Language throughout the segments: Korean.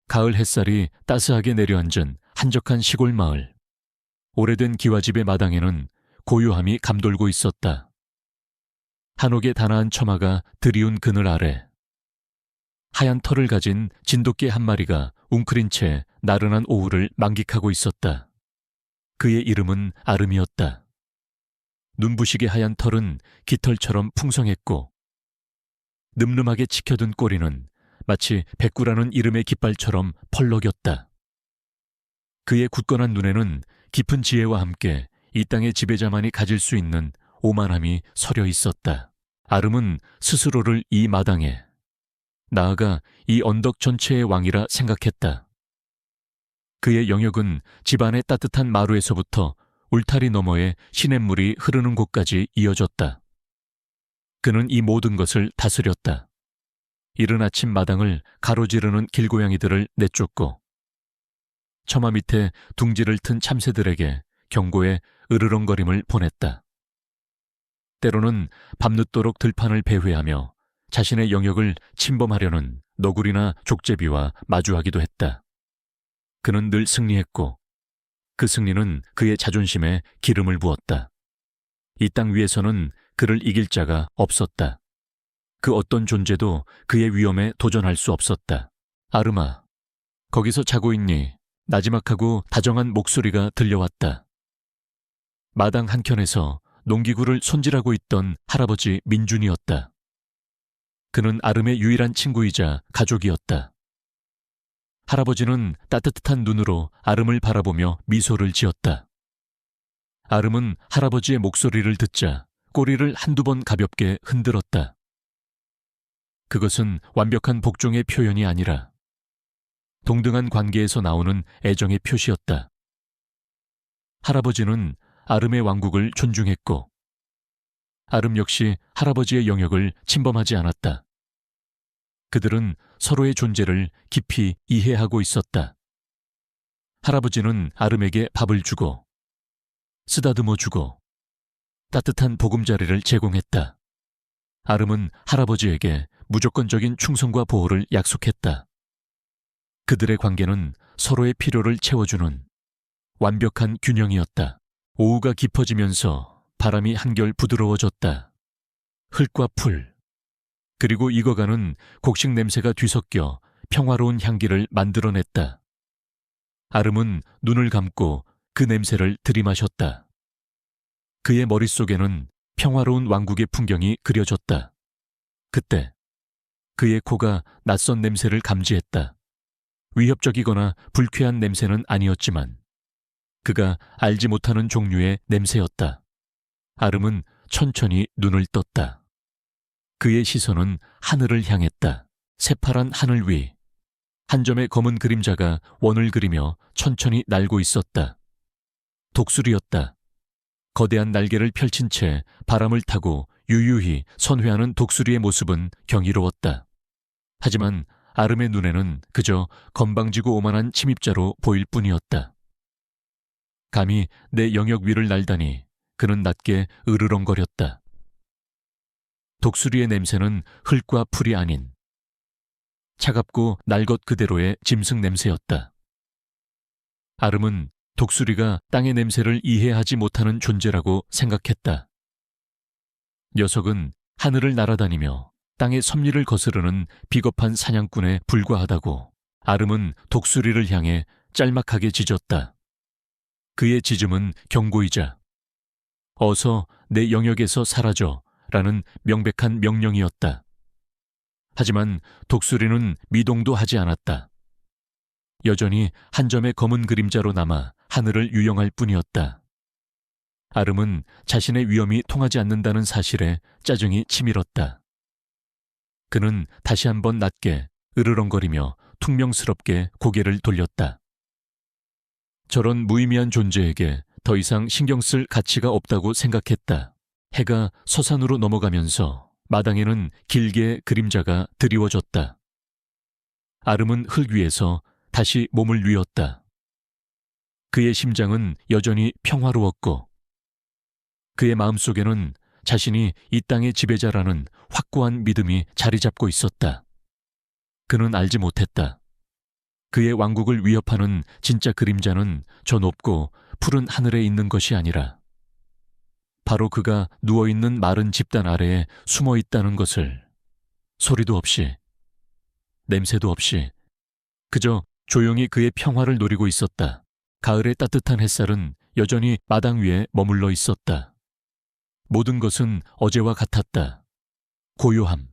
가을 햇살이 따스하게 내려앉은 한적한 시골 마을. 오래된 기와집의 마당에는 고요함이 감돌고 있었다. 한옥의 단아한 처마가 드리운 그늘 아래 하얀 털을 가진 진돗개 한 마리가 웅크린 채 나른한 오후를 만끽하고 있었다. 그의 이름은 아름이었다. 눈부시게 하얀 털은 깃털처럼 풍성했고 늠름하게 치켜든 꼬리는 마치 백구라는 이름의 깃발처럼 펄럭였다. 그의 굳건한 눈에는 깊은 지혜와 함께 이 땅의 지배자만이 가질 수 있는 오만함이 서려 있었다. 아름은 스스로를 이 마당에, 나아가 이 언덕 전체의 왕이라 생각했다. 그의 영역은 집안의 따뜻한 마루에서부터 울타리 너머에 시냇물이 흐르는 곳까지 이어졌다. 그는 이 모든 것을 다스렸다. 이른 아침 마당을 가로지르는 길고양이들을 내쫓고 처마 밑에 둥지를 튼 참새들에게 경고의 으르렁거림을 보냈다. 때로는 밤늦도록 들판을 배회하며 자신의 영역을 침범하려는 너구리나 족제비와 마주하기도 했다. 그는 늘 승리했고 그 승리는 그의 자존심에 기름을 부었다. 이 땅 위에서는 그를 이길 자가 없었다. 그 어떤 존재도 그의 위엄에 도전할 수 없었다. 아름아, 거기서 자고 있니? 나지막하고 다정한 목소리가 들려왔다. 마당 한켠에서 농기구를 손질하고 있던 할아버지 민준이었다. 그는 아름의 유일한 친구이자 가족이었다. 할아버지는 따뜻한 눈으로 아름을 바라보며 미소를 지었다. 아름은 할아버지의 목소리를 듣자 꼬리를 한두 번 가볍게 흔들었다. 그것은 완벽한 복종의 표현이 아니라 동등한 관계에서 나오는 애정의 표시였다. 할아버지는 아름의 왕국을 존중했고 아름 역시 할아버지의 영역을 침범하지 않았다. 그들은 서로의 존재를 깊이 이해하고 있었다. 할아버지는 아름에게 밥을 주고 쓰다듬어 주고 따뜻한 보금자리를 제공했다. 아름은 할아버지에게 무조건적인 충성과 보호를 약속했다. 그들의 관계는 서로의 필요를 채워주는 완벽한 균형이었다. 오후가 깊어지면서 바람이 한결 부드러워졌다. 흙과 풀, 그리고 익어가는 곡식 냄새가 뒤섞여 평화로운 향기를 만들어냈다. 아름은 눈을 감고 그 냄새를 들이마셨다. 그의 머릿속에는 평화로운 왕국의 풍경이 그려졌다. 그때 그의 코가 낯선 냄새를 감지했다. 위협적이거나 불쾌한 냄새는 아니었지만 그가 알지 못하는 종류의 냄새였다. 아름은 천천히 눈을 떴다. 그의 시선은 하늘을 향했다. 새파란 하늘 위, 한 점의 검은 그림자가 원을 그리며 천천히 날고 있었다. 독수리였다. 거대한 날개를 펼친 채 바람을 타고 유유히 선회하는 독수리의 모습은 경이로웠다. 하지만 아름의 눈에는 그저 건방지고 오만한 침입자로 보일 뿐이었다. 감히 내 영역 위를 날다니 그는 낮게 으르렁거렸다. 독수리의 냄새는 흙과 풀이 아닌 차갑고 날 것 그대로의 짐승 냄새였다. 아름은 독수리가 땅의 냄새를 이해하지 못하는 존재라고 생각했다. 녀석은 하늘을 날아다니며 땅의 섭리를 거스르는 비겁한 사냥꾼에 불과하다고 아름은 독수리를 향해 짤막하게 짖었다. 그의 짖음은 경고이자 어서 내 영역에서 사라져 라는 명백한 명령이었다. 하지만 독수리는 미동도 하지 않았다. 여전히 한 점의 검은 그림자로 남아 하늘을 유영할 뿐이었다. 아름은 자신의 위엄이 통하지 않는다는 사실에 짜증이 치밀었다. 그는 다시 한번 낮게 으르렁거리며 퉁명스럽게 고개를 돌렸다. 저런 무의미한 존재에게 더 이상 신경 쓸 가치가 없다고 생각했다. 해가 서산으로 넘어가면서 마당에는 길게 그림자가 드리워졌다. 아름은 흙 위에서 다시 몸을 뉘었다. 그의 심장은 여전히 평화로웠고 그의 마음속에는 자신이 이 땅의 지배자라는 확고한 믿음이 자리 잡고 있었다. 그는 알지 못했다. 그의 왕국을 위협하는 진짜 그림자는 저 높고 푸른 하늘에 있는 것이 아니라 바로 그가 누워있는 마른 집단 아래에 숨어 있다는 것을 소리도 없이 냄새도 없이 그저 조용히 그의 평화를 노리고 있었다. 가을의 따뜻한 햇살은 여전히 마당 위에 머물러 있었다. 모든 것은 어제와 같았다. 고요함,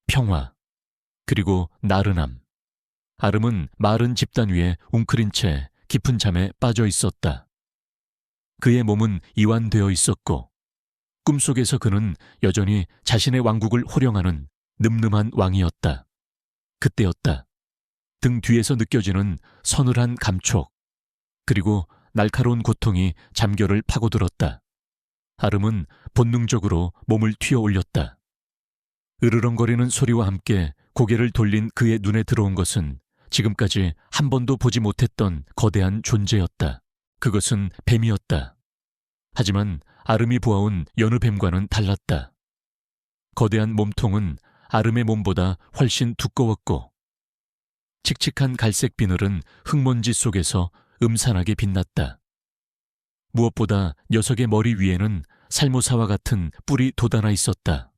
평화, 그리고 나른함. 아름은 마른 집단 위에 웅크린 채 깊은 잠에 빠져 있었다. 그의 몸은 이완되어 있었고 꿈속에서 그는 여전히 자신의 왕국을 호령하는 늠름한 왕이었다. 그때였다. 등 뒤에서 느껴지는 서늘한 감촉, 그리고 날카로운 고통이 잠결을 파고들었다. 아름은 본능적으로 몸을 튀어 올렸다. 으르렁거리는 소리와 함께 고개를 돌린 그의 눈에 들어온 것은 지금까지 한 번도 보지 못했던 거대한 존재였다. 그것은 뱀이었다. 하지만 아름이 보아온 여느 뱀과는 달랐다. 거대한 몸통은 아름의 몸보다 훨씬 두꺼웠고 칙칙한 갈색 비늘은 흙먼지 속에서 음산하게 빛났다. 무엇보다 녀석의 머리 위에는 살모사와 같은 뿔이 돋아나 있었다.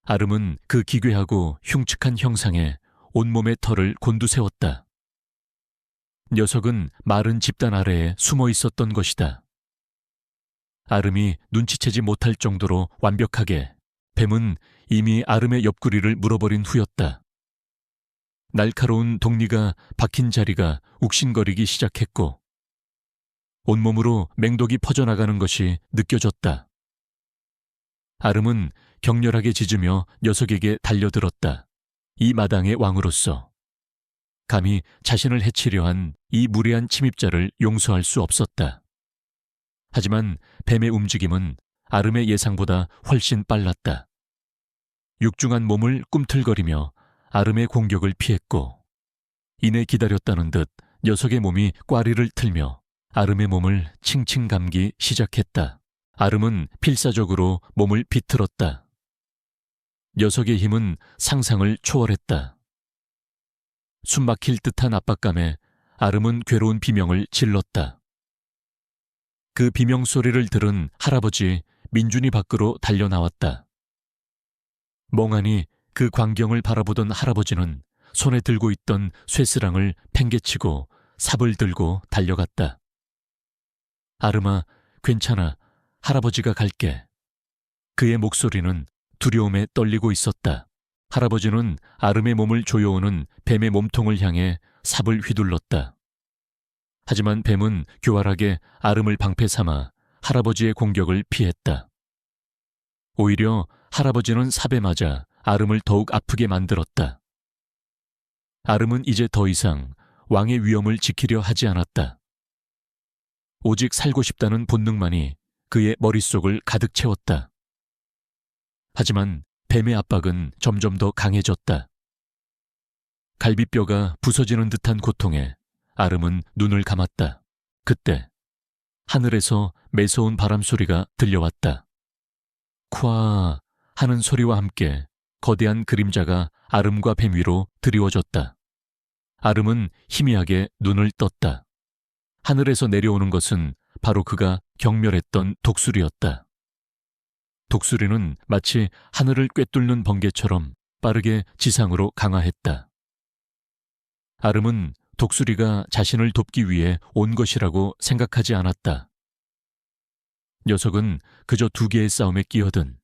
아름은 그 기괴하고 흉측한 형상에 온몸의 털을 곤두세웠다. 녀석은 마른 집단 아래에 숨어 있었던 것이다. 아름이 눈치채지 못할 정도로 완벽하게 뱀은 이미 아름의 옆구리를 물어버린 후였다. 날카로운 독리가 박힌 자리가 욱신거리기 시작했고 온몸으로 맹독이 퍼져나가는 것이 느껴졌다. 아름은 격렬하게 짖으며 녀석에게 달려들었다. 이 마당의 왕으로서 감히 자신을 해치려 한 이 무례한 침입자를 용서할 수 없었다. 하지만 뱀의 움직임은 아름의 예상보다 훨씬 빨랐다. 육중한 몸을 꿈틀거리며 아름의 공격을 피했고 이내 기다렸다는 듯 녀석의 몸이 꽈리를 틀며 아름의 몸을 칭칭 감기 시작했다. 아름은 필사적으로 몸을 비틀었다. 녀석의 힘은 상상을 초월했다. 숨막힐 듯한 압박감에 아름은 괴로운 비명을 질렀다. 그 비명 소리를 들은 할아버지 민준이 밖으로 달려나왔다. 멍하니 그 광경을 바라보던 할아버지는 손에 들고 있던 쇠스랑을 팽개치고 삽을 들고 달려갔다. 아름아, 괜찮아. 할아버지가 갈게. 그의 목소리는 두려움에 떨리고 있었다. 할아버지는 아름의 몸을 조여오는 뱀의 몸통을 향해 삽을 휘둘렀다. 하지만 뱀은 교활하게 아름을 방패 삼아 할아버지의 공격을 피했다. 오히려 할아버지는 삽에 맞아 아름을 더욱 아프게 만들었다. 아름은 이제 더 이상 왕의 위엄을 지키려 하지 않았다. 오직 살고 싶다는 본능만이 그의 머릿속을 가득 채웠다. 하지만 뱀의 압박은 점점 더 강해졌다. 갈비뼈가 부서지는 듯한 고통에 아름은 눈을 감았다. 그때 하늘에서 매서운 바람 소리가 들려왔다. 콱 하는 소리와 함께 거대한 그림자가 아름과 뱀 위로 드리워졌다. 아름은 희미하게 눈을 떴다. 하늘에서 내려오는 것은 바로 그가 경멸했던 독수리였다. 독수리는 마치 하늘을 꿰뚫는 번개처럼 빠르게 지상으로 강화했다. 아름은 독수리가 자신을 돕기 위해 온 것이라고 생각하지 않았다. 녀석은 그저 두 개의 싸움에 끼어든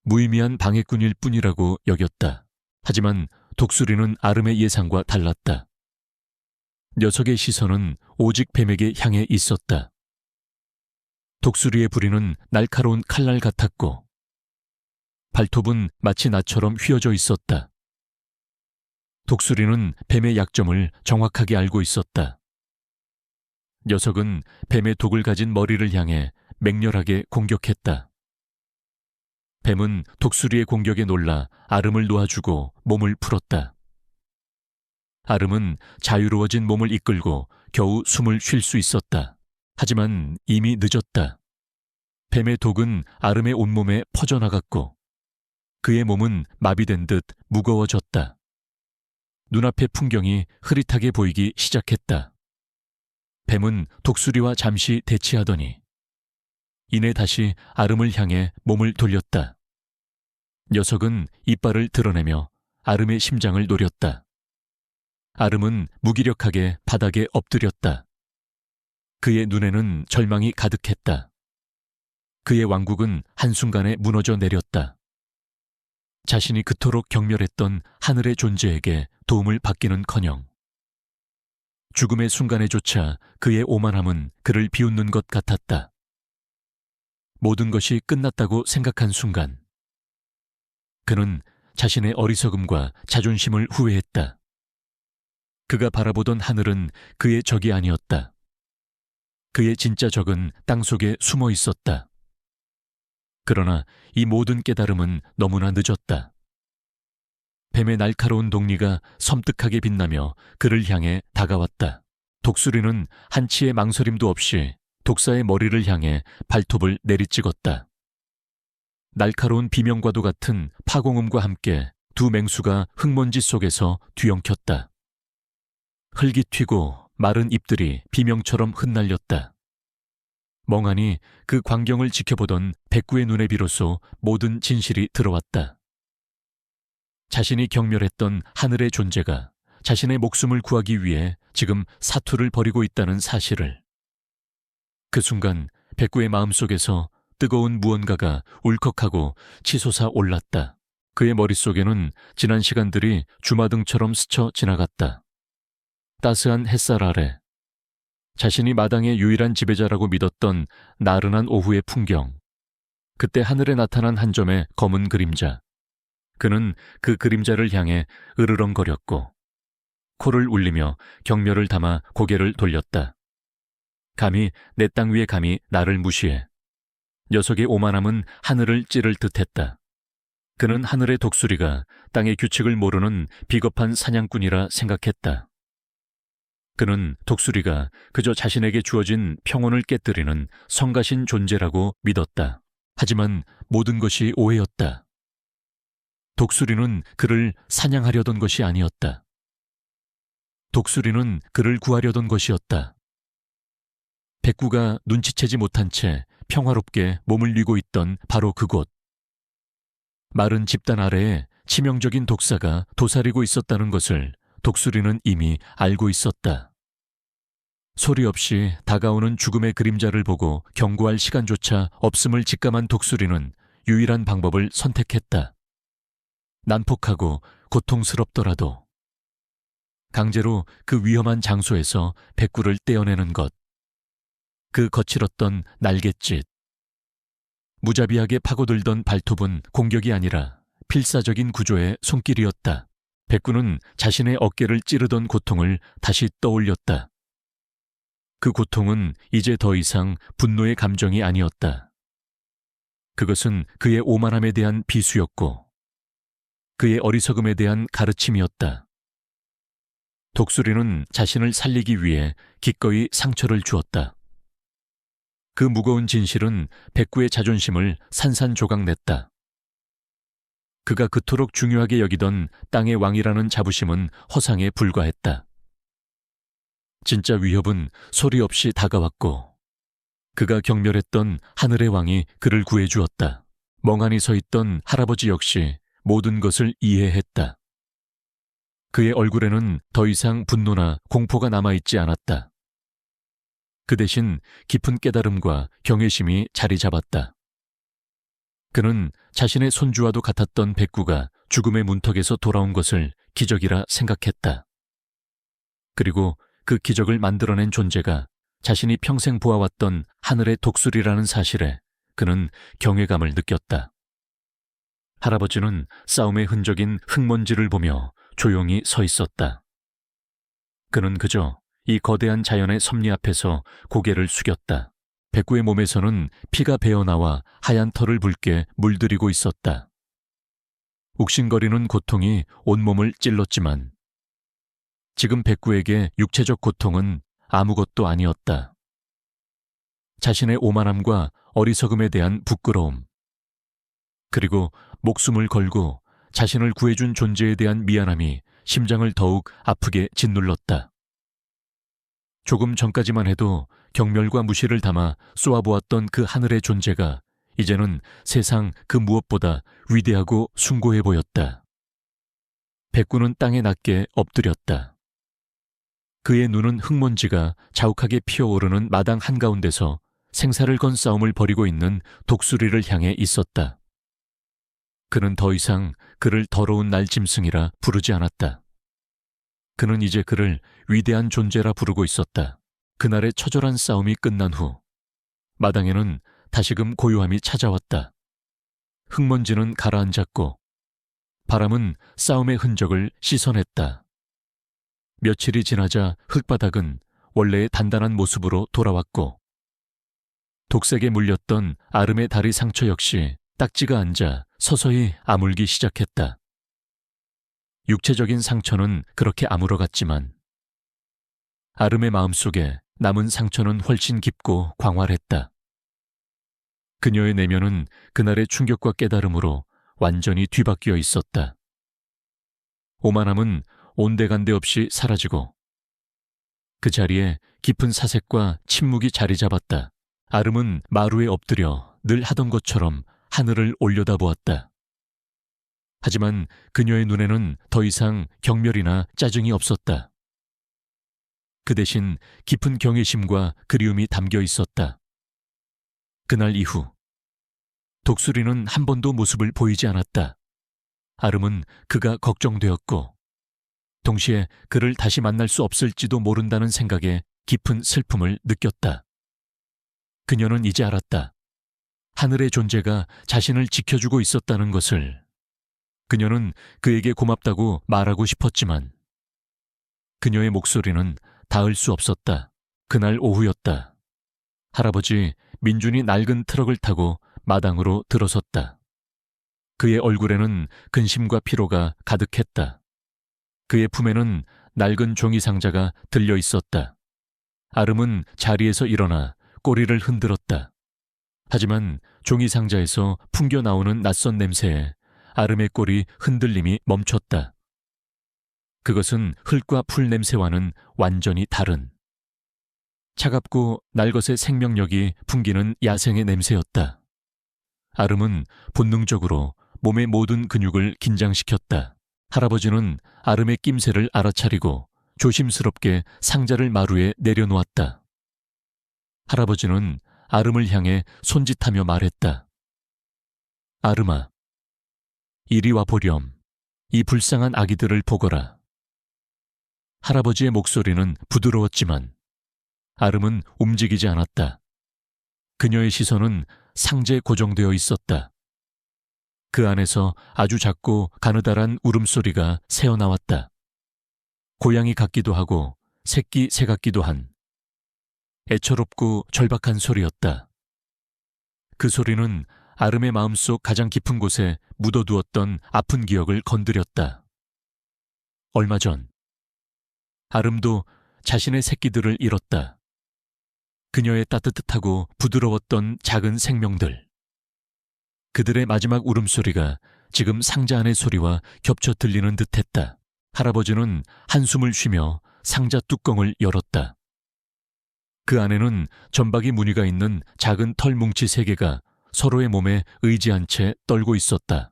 무의미한 방해꾼일 뿐이라고 여겼다. 하지만 독수리는 아름의 예상과 달랐다. 녀석의 시선은 오직 뱀에게 향해 있었다. 독수리의 부리는 날카로운 칼날 같았고 발톱은 마치 나처럼 휘어져 있었다. 독수리는 뱀의 약점을 정확하게 알고 있었다. 녀석은 뱀의 독을 가진 머리를 향해 맹렬하게 공격했다. 뱀은 독수리의 공격에 놀라 아름을 놓아주고 몸을 풀었다. 아름은 자유로워진 몸을 이끌고 겨우 숨을 쉴 수 있었다. 하지만 이미 늦었다. 뱀의 독은 아름의 온몸에 퍼져나갔고 그의 몸은 마비된 듯 무거워졌다. 눈앞의 풍경이 흐릿하게 보이기 시작했다. 뱀은 독수리와 잠시 대치하더니 이내 다시 아름을 향해 몸을 돌렸다. 녀석은 이빨을 드러내며 아름의 심장을 노렸다. 아름은 무기력하게 바닥에 엎드렸다. 그의 눈에는 절망이 가득했다. 그의 왕국은 한순간에 무너져 내렸다. 자신이 그토록 경멸했던 하늘의 존재에게 도움을 받기는커녕 죽음의 순간에조차 그의 오만함은 그를 비웃는 것 같았다. 모든 것이 끝났다고 생각한 순간 그는 자신의 어리석음과 자존심을 후회했다. 그가 바라보던 하늘은 그의 적이 아니었다. 그의 진짜 적은 땅속에 숨어 있었다. 그러나 이 모든 깨달음은 너무나 늦었다. 뱀의 날카로운 동리가 섬뜩하게 빛나며 그를 향해 다가왔다. 독수리는 한치의 망설임도 없이 독사의 머리를 향해 발톱을 내리찍었다. 날카로운 비명과도 같은 파공음과 함께 두 맹수가 흙먼지 속에서 뒤엉켰다. 흙이 튀고 마른 잎들이 비명처럼 흩날렸다. 멍하니 그 광경을 지켜보던 백구의 눈에 비로소 모든 진실이 들어왔다. 자신이 경멸했던 하늘의 존재가 자신의 목숨을 구하기 위해 지금 사투를 벌이고 있다는 사실을. 그 순간 백구의 마음속에서 뜨거운 무언가가 울컥하고 치솟아 올랐다. 그의 머릿속에는 지난 시간들이 주마등처럼 스쳐 지나갔다. 따스한 햇살 아래 자신이 마당의 유일한 지배자라고 믿었던 나른한 오후의 풍경. 그때 하늘에 나타난 한 점의 검은 그림자. 그는 그 그림자를 향해 으르렁거렸고 코를 울리며 경멸을 담아 고개를 돌렸다. 감히 내 땅 위에 감히 나를 무시해. 녀석의 오만함은 하늘을 찌를 듯했다. 그는 하늘의 독수리가 땅의 규칙을 모르는 비겁한 사냥꾼이라 생각했다. 그는 독수리가 그저 자신에게 주어진 평온을 깨뜨리는 성가신 존재라고 믿었다. 하지만 모든 것이 오해였다. 독수리는 그를 사냥하려던 것이 아니었다. 독수리는 그를 구하려던 것이었다. 백구가 눈치채지 못한 채 평화롭게 몸을 뉘고 있던 바로 그곳. 마른 집단 아래에 치명적인 독사가 도사리고 있었다는 것을 독수리는 이미 알고 있었다. 소리 없이 다가오는 죽음의 그림자를 보고 경고할 시간조차 없음을 직감한 독수리는 유일한 방법을 선택했다. 난폭하고 고통스럽더라도 강제로 그 위험한 장소에서 백구를 떼어내는 것. 그 거칠었던 날갯짓. 무자비하게 파고들던 발톱은 공격이 아니라 필사적인 구조의 손길이었다. 백구는 자신의 어깨를 찌르던 고통을 다시 떠올렸다. 그 고통은 이제 더 이상 분노의 감정이 아니었다. 그것은 그의 오만함에 대한 비수였고 그의 어리석음에 대한 가르침이었다. 독수리는 자신을 살리기 위해 기꺼이 상처를 주었다. 그 무거운 진실은 백구의 자존심을 산산조각냈다. 그가 그토록 중요하게 여기던 땅의 왕이라는 자부심은 허상에 불과했다. 진짜 위협은 소리 없이 다가왔고 그가 경멸했던 하늘의 왕이 그를 구해주었다. 멍하니 서 있던 할아버지 역시 모든 것을 이해했다. 그의 얼굴에는 더 이상 분노나 공포가 남아있지 않았다. 그 대신 깊은 깨달음과 경외심이 자리 잡았다. 그는 자신의 손주와도 같았던 백구가 죽음의 문턱에서 돌아온 것을 기적이라 생각했다. 그리고 그 기적을 만들어낸 존재가 자신이 평생 보아왔던 하늘의 독수리라는 사실에 그는 경외감을 느꼈다. 할아버지는 싸움의 흔적인 흙먼지를 보며 조용히 서 있었다. 그는 그저 이 거대한 자연의 섭리 앞에서 고개를 숙였다. 백구의 몸에서는 피가 배어나와 하얀 털을 붉게 물들이고 있었다. 욱신거리는 고통이 온몸을 찔렀지만 지금 백구에게 육체적 고통은 아무것도 아니었다. 자신의 오만함과 어리석음에 대한 부끄러움, 그리고 목숨을 걸고 자신을 구해준 존재에 대한 미안함이 심장을 더욱 아프게 짓눌렀다. 조금 전까지만 해도 경멸과 무시를 담아 쏘아보았던 그 하늘의 존재가 이제는 세상 그 무엇보다 위대하고 숭고해 보였다. 백구는 땅에 낮게 엎드렸다. 그의 눈은 흙먼지가 자욱하게 피어오르는 마당 한가운데서 생사를 건 싸움을 벌이고 있는 독수리를 향해 있었다. 그는 더 이상 그를 더러운 날짐승이라 부르지 않았다. 그는 이제 그를 위대한 존재라 부르고 있었다. 그날의 처절한 싸움이 끝난 후 마당에는 다시금 고요함이 찾아왔다. 흙먼지는 가라앉았고 바람은 싸움의 흔적을 씻어냈다. 며칠이 지나자 흙바닥은 원래의 단단한 모습으로 돌아왔고 독색에 물렸던 아름의 다리 상처 역시 딱지가 앉아 서서히 아물기 시작했다. 육체적인 상처는 그렇게 아물어갔지만 아름의 마음속에 남은 상처는 훨씬 깊고 광활했다. 그녀의 내면은 그날의 충격과 깨달음으로 완전히 뒤바뀌어 있었다. 오만함은 온데간데 없이 사라지고 그 자리에 깊은 사색과 침묵이 자리 잡았다. 아름은 마루에 엎드려 늘 하던 것처럼 하늘을 올려다보았다. 하지만 그녀의 눈에는 더 이상 경멸이나 짜증이 없었다. 그 대신 깊은 경외심과 그리움이 담겨 있었다. 그날 이후 독수리는 한 번도 모습을 보이지 않았다. 아름은 그가 걱정되었고 동시에 그를 다시 만날 수 없을지도 모른다는 생각에 깊은 슬픔을 느꼈다. 그녀는 이제 알았다. 하늘의 존재가 자신을 지켜주고 있었다는 것을. 그녀는 그에게 고맙다고 말하고 싶었지만 그녀의 목소리는 닿을 수 없었다. 그날 오후였다. 할아버지 민준이 낡은 트럭을 타고 마당으로 들어섰다. 그의 얼굴에는 근심과 피로가 가득했다. 그의 품에는 낡은 종이 상자가 들려 있었다. 아름은 자리에서 일어나 꼬리를 흔들었다. 하지만 종이 상자에서 풍겨 나오는 낯선 냄새에 아름의 꼬리 흔들림이 멈췄다. 그것은 흙과 풀 냄새와는 완전히 다른 차갑고 날것의 생명력이 풍기는 야생의 냄새였다. 아름은 본능적으로 몸의 모든 근육을 긴장시켰다. 할아버지는 아름의 낌새를 알아차리고 조심스럽게 상자를 마루에 내려놓았다. 할아버지는 아름을 향해 손짓하며 말했다. 아름아, 이리 와 보렴. 이 불쌍한 아기들을 보거라. 할아버지의 목소리는 부드러웠지만 아름은 움직이지 않았다. 그녀의 시선은 상자에 고정되어 있었다. 그 안에서 아주 작고 가느다란 울음소리가 새어나왔다. 고양이 같기도 하고 새끼 새 같기도 한 애처롭고 절박한 소리였다. 그 소리는 아름의 마음속 가장 깊은 곳에 묻어두었던 아픈 기억을 건드렸다. 얼마 전 아름도 자신의 새끼들을 잃었다. 그녀의 따뜻하고 부드러웠던 작은 생명들. 그들의 마지막 울음소리가 지금 상자 안의 소리와 겹쳐 들리는 듯했다. 할아버지는 한숨을 쉬며 상자 뚜껑을 열었다. 그 안에는 점박이 무늬가 있는 작은 털 뭉치 3개가 서로의 몸에 의지한 채 떨고 있었다.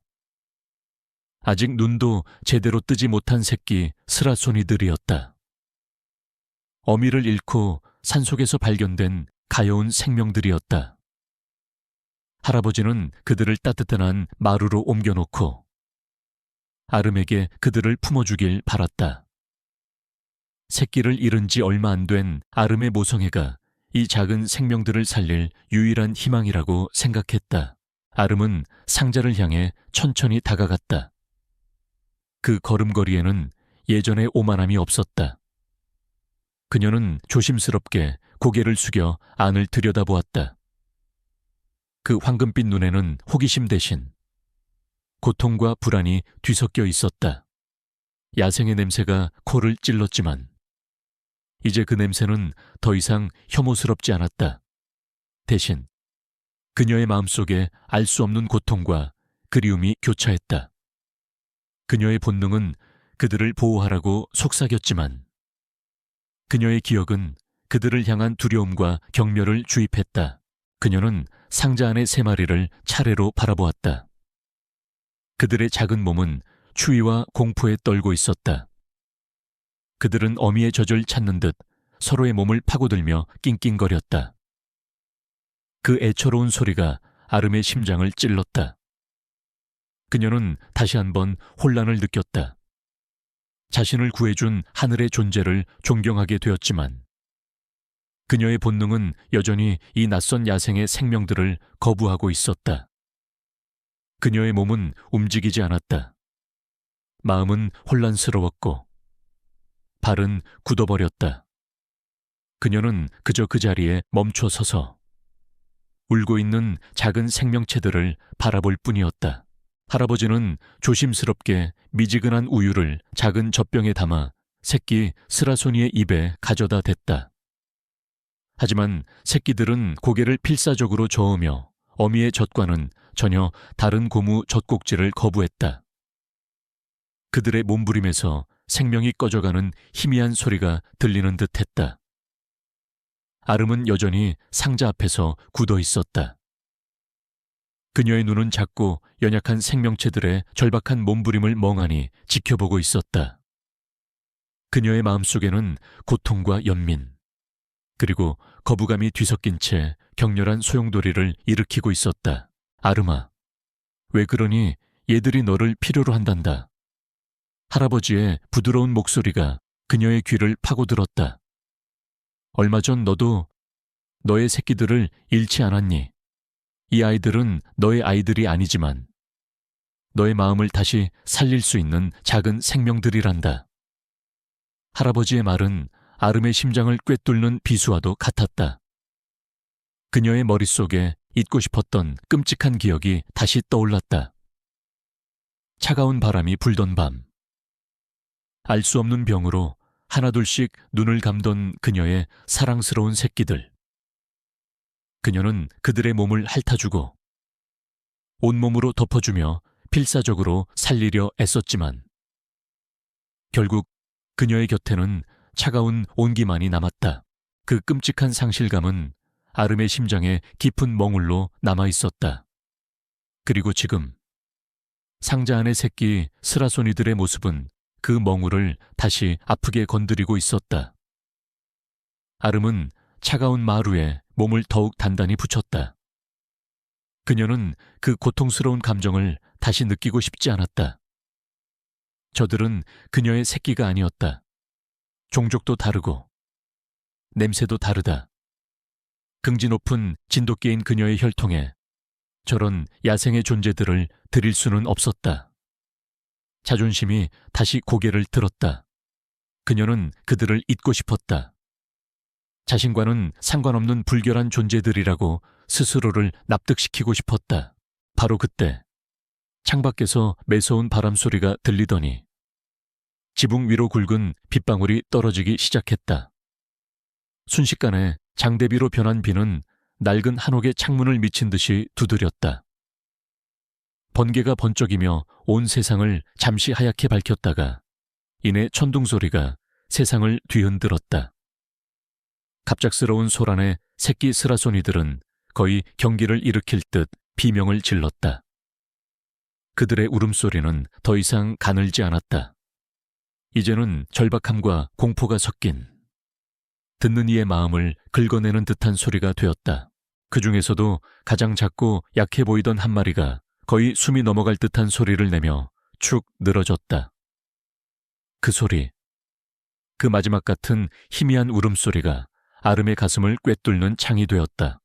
아직 눈도 제대로 뜨지 못한 새끼 스라소니들이었다. 어미를 잃고 산속에서 발견된 가여운 생명들이었다. 할아버지는 그들을 따뜻한 마루로 옮겨놓고 아름에게 그들을 품어주길 바랐다. 새끼를 잃은 지 얼마 안 된 아름의 모성애가 이 작은 생명들을 살릴 유일한 희망이라고 생각했다. 아름은 상자를 향해 천천히 다가갔다. 그 걸음걸이에는 예전의 오만함이 없었다. 그녀는 조심스럽게 고개를 숙여 안을 들여다보았다. 그 황금빛 눈에는 호기심 대신 고통과 불안이 뒤섞여 있었다. 야생의 냄새가 코를 찔렀지만 이제 그 냄새는 더 이상 혐오스럽지 않았다. 대신 그녀의 마음속에 알 수 없는 고통과 그리움이 교차했다. 그녀의 본능은 그들을 보호하라고 속삭였지만 그녀의 기억은 그들을 향한 두려움과 경멸을 주입했다. 그녀는 상자 안의 3마리를 차례로 바라보았다. 그들의 작은 몸은 추위와 공포에 떨고 있었다. 그들은 어미의 젖을 찾는 듯 서로의 몸을 파고들며 낑낑거렸다. 그 애처로운 소리가 아름의 심장을 찔렀다. 그녀는 다시 한번 혼란을 느꼈다. 자신을 구해준 하늘의 존재를 존경하게 되었지만 그녀의 본능은 여전히 이 낯선 야생의 생명들을 거부하고 있었다. 그녀의 몸은 움직이지 않았다. 마음은 혼란스러웠고 발은 굳어버렸다. 그녀는 그저 그 자리에 멈춰 서서 울고 있는 작은 생명체들을 바라볼 뿐이었다. 할아버지는 조심스럽게 미지근한 우유를 작은 젖병에 담아 새끼 스라소니의 입에 가져다 댔다. 하지만 새끼들은 고개를 필사적으로 저으며 어미의 젖과는 전혀 다른 고무 젖꼭지를 거부했다. 그들의 몸부림에서 생명이 꺼져가는 희미한 소리가 들리는 듯했다. 아름은 여전히 상자 앞에서 굳어 있었다. 그녀의 눈은 작고 연약한 생명체들의 절박한 몸부림을 멍하니 지켜보고 있었다. 그녀의 마음속에는 고통과 연민, 그리고 거부감이 뒤섞인 채 격렬한 소용돌이를 일으키고 있었다. 아름아, 왜 그러니? 얘들이 너를 필요로 한단다. 할아버지의 부드러운 목소리가 그녀의 귀를 파고들었다. 얼마 전 너도 너의 새끼들을 잃지 않았니? 이 아이들은 너의 아이들이 아니지만 너의 마음을 다시 살릴 수 있는 작은 생명들이란다. 할아버지의 말은 아름의 심장을 꿰뚫는 비수와도 같았다. 그녀의 머릿속에 잊고 싶었던 끔찍한 기억이 다시 떠올랐다. 차가운 바람이 불던 밤, 알 수 없는 병으로 하나둘씩 눈을 감던 그녀의 사랑스러운 새끼들. 그녀는 그들의 몸을 핥아주고 온몸으로 덮어주며 필사적으로 살리려 애썼지만 결국 그녀의 곁에는 차가운 온기만이 남았다. 그 끔찍한 상실감은 아름의 심장에 깊은 멍울로 남아있었다. 그리고 지금 상자 안의 새끼 스라소니들의 모습은 그 멍울을 다시 아프게 건드리고 있었다. 아름은 차가운 마루에 몸을 더욱 단단히 붙였다. 그녀는 그 고통스러운 감정을 다시 느끼고 싶지 않았다. 저들은 그녀의 새끼가 아니었다. 종족도 다르고 냄새도 다르다. 긍지 높은 진돗개인 그녀의 혈통에 저런 야생의 존재들을 들일 수는 없었다. 자존심이 다시 고개를 들었다. 그녀는 그들을 잊고 싶었다. 자신과는 상관없는 불결한 존재들이라고 스스로를 납득시키고 싶었다. 바로 그때 창밖에서 매서운 바람 소리가 들리더니 지붕 위로 굵은 빗방울이 떨어지기 시작했다. 순식간에 장대비로 변한 비는 낡은 한옥의 창문을 미친 듯이 두드렸다. 번개가 번쩍이며 온 세상을 잠시 하얗게 밝혔다가 이내 천둥소리가 세상을 뒤흔들었다. 갑작스러운 소란에 새끼 스라소니들은 거의 경기를 일으킬 듯 비명을 질렀다. 그들의 울음소리는 더 이상 가늘지 않았다. 이제는 절박함과 공포가 섞인 듣는 이의 마음을 긁어내는 듯한 소리가 되었다. 그 중에서도 가장 작고 약해 보이던 한 마리가 거의 숨이 넘어갈 듯한 소리를 내며 축 늘어졌다. 그 소리, 그 마지막 같은 희미한 울음소리가 아름의 가슴을 꿰뚫는 창이 되었다.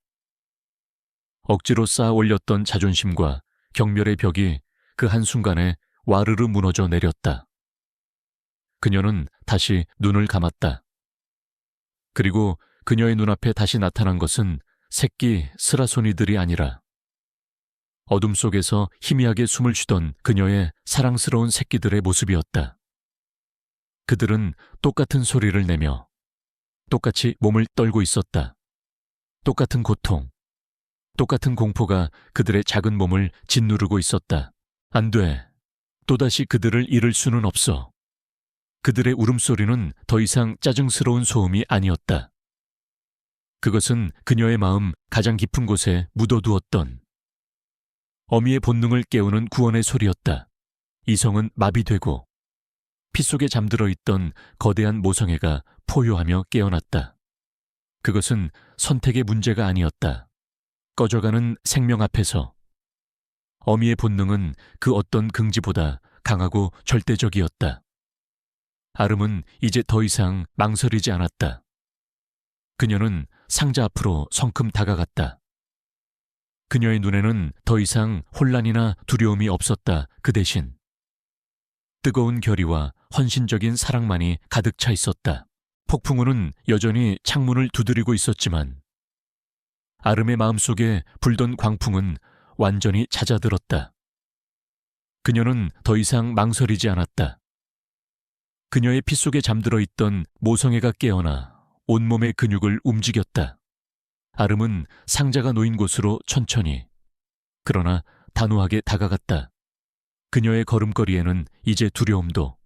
억지로 쌓아 올렸던 자존심과 경멸의 벽이 그 한순간에 와르르 무너져 내렸다. 그녀는 다시 눈을 감았다. 그리고 그녀의 눈앞에 다시 나타난 것은 새끼 스라소니들이 아니라 어둠 속에서 희미하게 숨을 쉬던 그녀의 사랑스러운 새끼들의 모습이었다. 그들은 똑같은 소리를 내며 똑같이 몸을 떨고 있었다. 똑같은 고통, 똑같은 공포가 그들의 작은 몸을 짓누르고 있었다. 안 돼. 또다시 그들을 잃을 수는 없어. 그들의 울음소리는 더 이상 짜증스러운 소음이 아니었다. 그것은 그녀의 마음 가장 깊은 곳에 묻어두었던 어미의 본능을 깨우는 구원의 소리였다. 이성은 마비되고 피 속에 잠들어 있던 거대한 모성애가 포효하며 깨어났다. 그것은 선택의 문제가 아니었다. 꺼져가는 생명 앞에서 어미의 본능은 그 어떤 긍지보다 강하고 절대적이었다. 아름은 이제 더 이상 망설이지 않았다. 그녀는 상자 앞으로 성큼 다가갔다. 그녀의 눈에는 더 이상 혼란이나 두려움이 없었다. 그 대신 뜨거운 결의와 헌신적인 사랑만이 가득 차 있었다. 폭풍우는 여전히 창문을 두드리고 있었지만 아름의 마음속에 불던 광풍은 완전히 잦아들었다. 그녀는 더 이상 망설이지 않았다. 그녀의 피 속에 잠들어 있던 모성애가 깨어나 온몸의 근육을 움직였다. 아름은 상자가 놓인 곳으로 천천히, 그러나 단호하게 다가갔다. 그녀의 걸음걸이에는 이제 두려움도,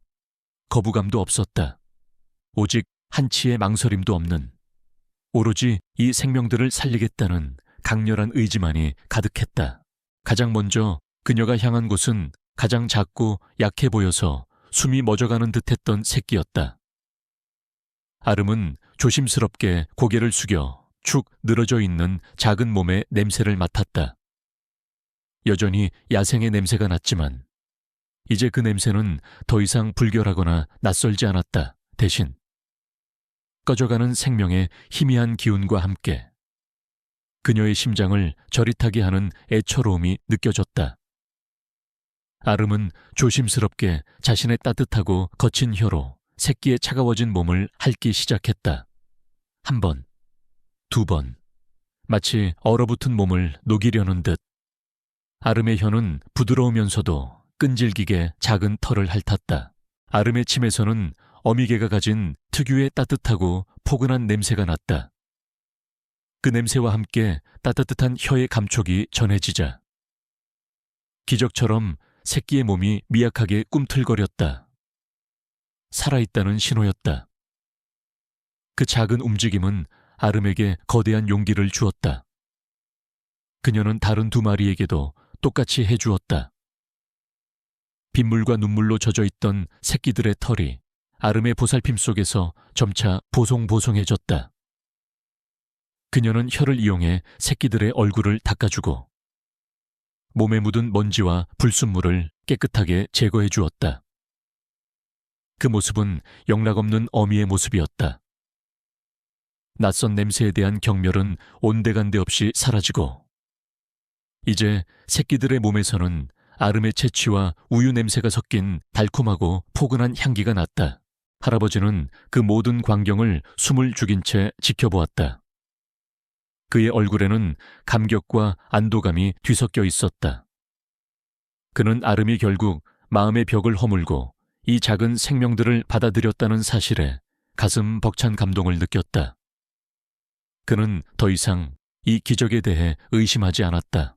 거부감도 없었다. 오직 한치의 망설임도 없는, 오로지 이 생명들을 살리겠다는 강렬한 의지만이 가득했다. 가장 먼저 그녀가 향한 곳은 가장 작고 약해 보여서 숨이 멎어가는 듯했던 새끼였다. 아름은 조심스럽게 고개를 숙여 축 늘어져 있는 작은 몸의 냄새를 맡았다. 여전히 야생의 냄새가 났지만 이제 그 냄새는 더 이상 불결하거나 낯설지 않았다. 대신 꺼져가는 생명의 희미한 기운과 함께 그녀의 심장을 저릿하게 하는 애처로움이 느껴졌다. 아름은 조심스럽게 자신의 따뜻하고 거친 혀로 새끼의 차가워진 몸을 핥기 시작했다. 한 번, 두 번, 마치 얼어붙은 몸을 녹이려는 듯. 아름의 혀는 부드러우면서도 끈질기게 작은 털을 핥았다. 아름의 침에서는 어미개가 가진 특유의 따뜻하고 포근한 냄새가 났다. 그 냄새와 함께 따뜻한 혀의 감촉이 전해지자 기적처럼 새끼의 몸이 미약하게 꿈틀거렸다. 살아있다는 신호였다. 그 작은 움직임은 아름에게 거대한 용기를 주었다. 그녀는 다른 두 마리에게도 똑같이 해주었다. 빗물과 눈물로 젖어있던 새끼들의 털이 아름의 보살핌 속에서 점차 보송보송해졌다. 그녀는 혀를 이용해 새끼들의 얼굴을 닦아주고 몸에 묻은 먼지와 불순물을 깨끗하게 제거해 주었다. 그 모습은 영락없는 어미의 모습이었다. 낯선 냄새에 대한 경멸은 온데간데 없이 사라지고 이제 새끼들의 몸에서는 아름의 채취와 우유 냄새가 섞인 달콤하고 포근한 향기가 났다. 할아버지는 그 모든 광경을 숨을 죽인 채 지켜보았다. 그의 얼굴에는 감격과 안도감이 뒤섞여 있었다. 그는 아름이 결국 마음의 벽을 허물고 이 작은 생명들을 받아들였다는 사실에 가슴 벅찬 감동을 느꼈다. 그는 더 이상 이 기적에 대해 의심하지 않았다.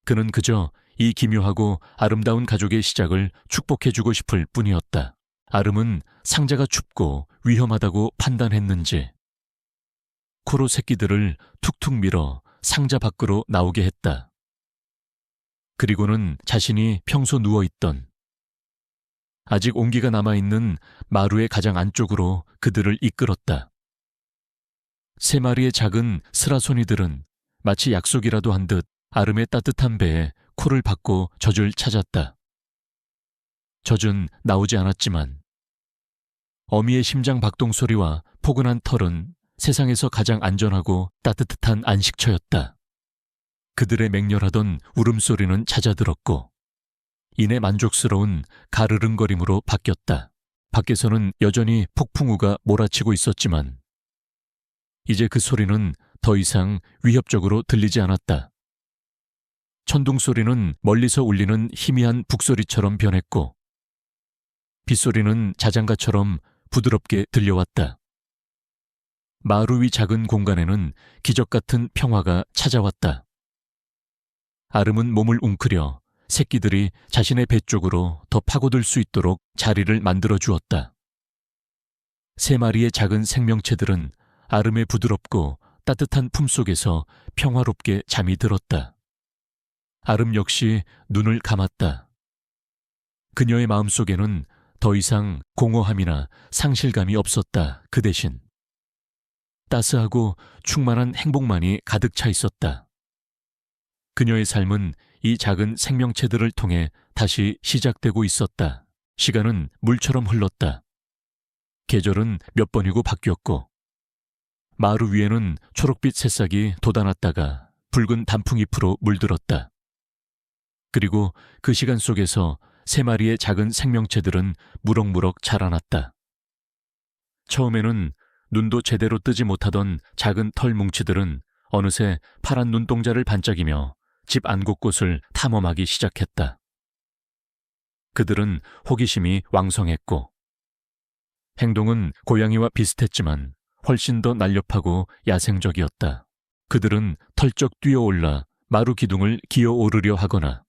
그는 그저 이 기묘하고 아름다운 가족의 시작을 축복해주고 싶을 뿐이었다. 아름은 상자가 춥고 위험하다고 판단했는지 코로 새끼들을 툭툭 밀어 상자 밖으로 나오게 했다. 그리고는 자신이 평소 누워있던 아직 온기가 남아있는 마루의 가장 안쪽으로 그들을 이끌었다. 세 마리의 작은 스라소니들은 마치 약속이라도 한 듯 아름의 따뜻한 배에 코를 박고 젖을 찾았다. 젖은 나오지 않았지만 어미의 심장 박동 소리와 포근한 털은 세상에서 가장 안전하고 따뜻한 안식처였다. 그들의 맹렬하던 울음소리는 잦아들었고 이내 만족스러운 가르릉거림으로 바뀌었다. 밖에서는 여전히 폭풍우가 몰아치고 있었지만 이제 그 소리는 더 이상 위협적으로 들리지 않았다. 천둥 소리는 멀리서 울리는 희미한 북소리처럼 변했고 빗소리는 자장가처럼 부드럽게 들려왔다. 마루 위 작은 공간에는 기적 같은 평화가 찾아왔다. 아름은 몸을 웅크려 새끼들이 자신의 배 쪽으로 더 파고들 수 있도록 자리를 만들어 주었다. 세 마리의 작은 생명체들은 아름의 부드럽고 따뜻한 품속에서 평화롭게 잠이 들었다. 아름 역시 눈을 감았다. 그녀의 마음속에는 더 이상 공허함이나 상실감이 없었다. 그 대신 따스하고 충만한 행복만이 가득 차 있었다. 그녀의 삶은 이 작은 생명체들을 통해 다시 시작되고 있었다. 시간은 물처럼 흘렀다. 계절은 몇 번이고 바뀌었고 마루 위에는 초록빛 새싹이 돋아났다가 붉은 단풍잎으로 물들었다. 그리고 그 시간 속에서 세 마리의 작은 생명체들은 무럭무럭 자라났다. 처음에는 눈도 제대로 뜨지 못하던 작은 털 뭉치들은 어느새 파란 눈동자를 반짝이며 집 안 곳곳을 탐험하기 시작했다. 그들은 호기심이 왕성했고 행동은 고양이와 비슷했지만 훨씬 더 날렵하고 야생적이었다. 그들은 털쩍 뛰어올라 마루 기둥을 기어오르려 하거나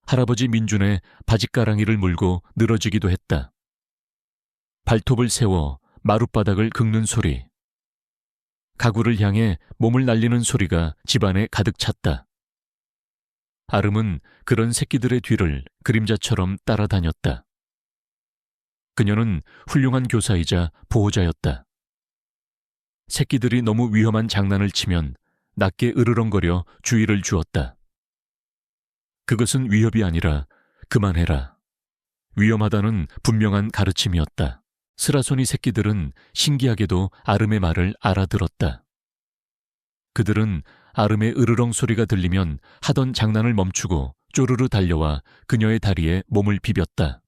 할아버지 민준의 바짓가랑이를 물고 늘어지기도 했다. 발톱을 세워 마룻바닥을 긁는 소리, 가구를 향해 몸을 날리는 소리가 집안에 가득 찼다. 아름은 그런 새끼들의 뒤를 그림자처럼 따라다녔다. 그녀는 훌륭한 교사이자 보호자였다. 새끼들이 너무 위험한 장난을 치면 낮게 으르렁거려 주의를 주었다. 그것은 위협이 아니라 그만해라. 위험하다는 분명한 가르침이었다. 스라소니 새끼들은 신기하게도 아름의 말을 알아들었다. 그들은 아름의 으르렁 소리가 들리면 하던 장난을 멈추고 쪼르르 달려와 그녀의 다리에 몸을 비볐다.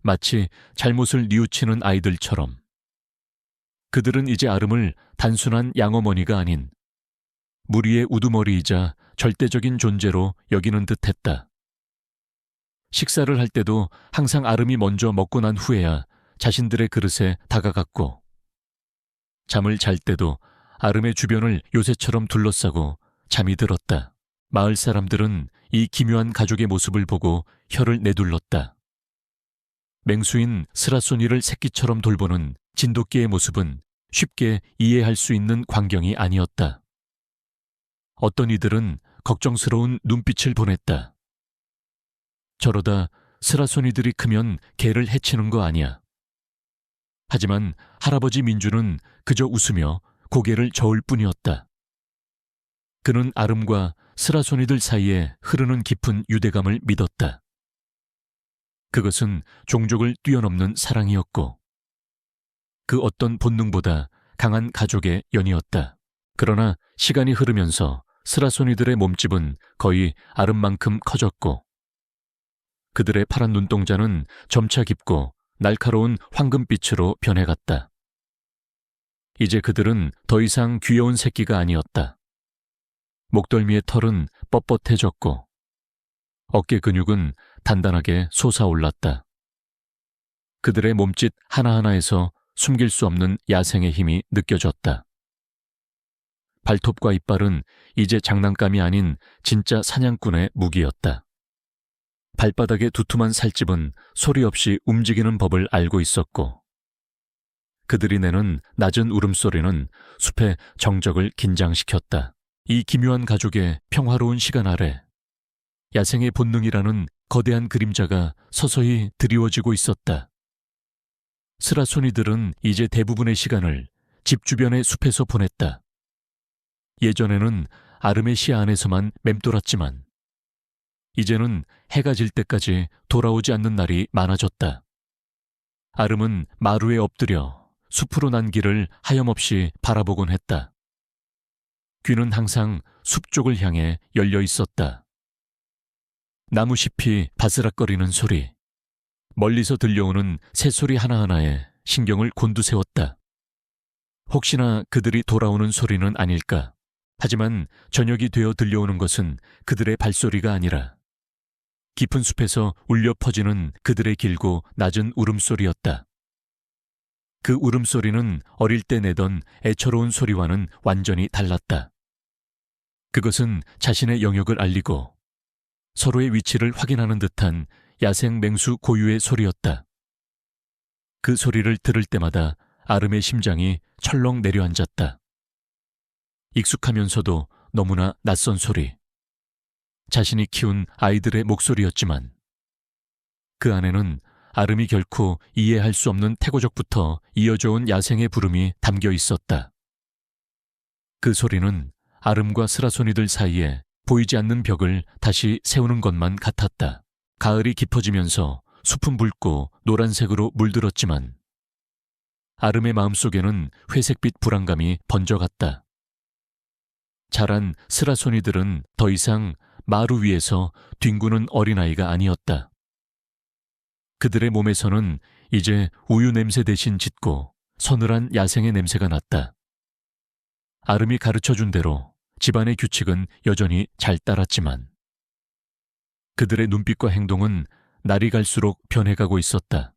마치 잘못을 뉘우치는 아이들처럼. 그들은 이제 아름을 단순한 양어머니가 아닌 무리의 우두머리이자 절대적인 존재로 여기는 듯했다. 식사를 할 때도 항상 아름이 먼저 먹고 난 후에야 자신들의 그릇에 다가갔고 잠을 잘 때도 아름의 주변을 요새처럼 둘러싸고 잠이 들었다. 마을 사람들은 이 기묘한 가족의 모습을 보고 혀를 내둘렀다. 맹수인 스라소니를 새끼처럼 돌보는 진돗개의 모습은 쉽게 이해할 수 있는 광경이 아니었다. 어떤 이들은 걱정스러운 눈빛을 보냈다. 저러다 스라소니들이 크면 개를 해치는 거 아니야. 하지만 할아버지 민주는 그저 웃으며 고개를 저을 뿐이었다. 그는 아름과 스라소니들 사이에 흐르는 깊은 유대감을 믿었다. 그것은 종족을 뛰어넘는 사랑이었고 그 어떤 본능보다 강한 가족의 연이었다. 그러나 시간이 흐르면서 스라소니들의 몸집은 거의 아름만큼 커졌고 그들의 파란 눈동자는 점차 깊고 날카로운 황금빛으로 변해갔다. 이제 그들은 더 이상 귀여운 새끼가 아니었다. 목덜미의 털은 뻣뻣해졌고 어깨 근육은 단단하게 솟아올랐다. 그들의 몸짓 하나하나에서 숨길 수 없는 야생의 힘이 느껴졌다. 발톱과 이빨은 이제 장난감이 아닌 진짜 사냥꾼의 무기였다. 발바닥의 두툼한 살집은 소리 없이 움직이는 법을 알고 있었고 그들이 내는 낮은 울음소리는 숲의 정적을 긴장시켰다. 이 기묘한 가족의 평화로운 시간 아래 야생의 본능이라는 거대한 그림자가 서서히 드리워지고 있었다. 스라소니들은 이제 대부분의 시간을 집 주변의 숲에서 보냈다. 예전에는 아름의 시야 안에서만 맴돌았지만 이제는 해가 질 때까지 돌아오지 않는 날이 많아졌다. 아름은 마루에 엎드려 숲으로 난 길을 하염없이 바라보곤 했다. 귀는 항상 숲 쪽을 향해 열려 있었다. 나무잎이 바스락거리는 소리, 멀리서 들려오는 새소리 하나하나에 신경을 곤두세웠다. 혹시나 그들이 돌아오는 소리는 아닐까. 하지만 저녁이 되어 들려오는 것은 그들의 발소리가 아니라 깊은 숲에서 울려 퍼지는 그들의 길고 낮은 울음소리였다. 그 울음소리는 어릴 때 내던 애처로운 소리와는 완전히 달랐다. 그것은 자신의 영역을 알리고 서로의 위치를 확인하는 듯한 야생 맹수 고유의 소리였다. 그 소리를 들을 때마다 아름의 심장이 철렁 내려앉았다. 익숙하면서도 너무나 낯선 소리. 자신이 키운 아이들의 목소리였지만 그 안에는 아름이 결코 이해할 수 없는 태고적부터 이어져 온 야생의 부름이 담겨 있었다. 그 소리는 아름과 스라소니들 사이에 보이지 않는 벽을 다시 세우는 것만 같았다. 가을이 깊어지면서 숲은 붉고 노란색으로 물들었지만 아름의 마음속에는 회색빛 불안감이 번져갔다. 자란 스라소니들은 더 이상 마루 위에서 뒹구는 어린아이가 아니었다. 그들의 몸에서는 이제 우유 냄새 대신 짙고 서늘한 야생의 냄새가 났다. 아름이 가르쳐준 대로 집안의 규칙은 여전히 잘 따랐지만 그들의 눈빛과 행동은 날이 갈수록 변해가고 있었다.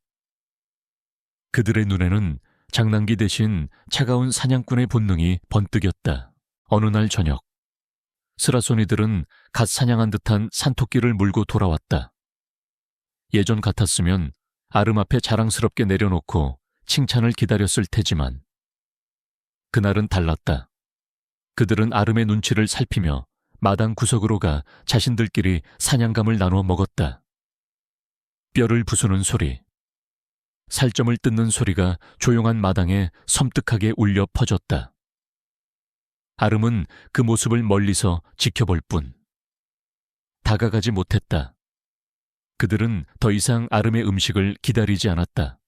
그들의 눈에는 장난기 대신 차가운 사냥꾼의 본능이 번뜩였다. 어느 날 저녁, 스라소니들은 갓 사냥한 듯한 산토끼를 물고 돌아왔다. 예전 같았으면 아름 앞에 자랑스럽게 내려놓고 칭찬을 기다렸을 테지만 그날은 달랐다. 그들은 아름의 눈치를 살피며 마당 구석으로 가 자신들끼리 사냥감을 나눠 먹었다. 뼈를 부수는 소리, 살점을 뜯는 소리가 조용한 마당에 섬뜩하게 울려 퍼졌다. 아름은 그 모습을 멀리서 지켜볼 뿐. 다가가지 못했다. 그들은 더 이상 아름의 음식을 기다리지 않았다.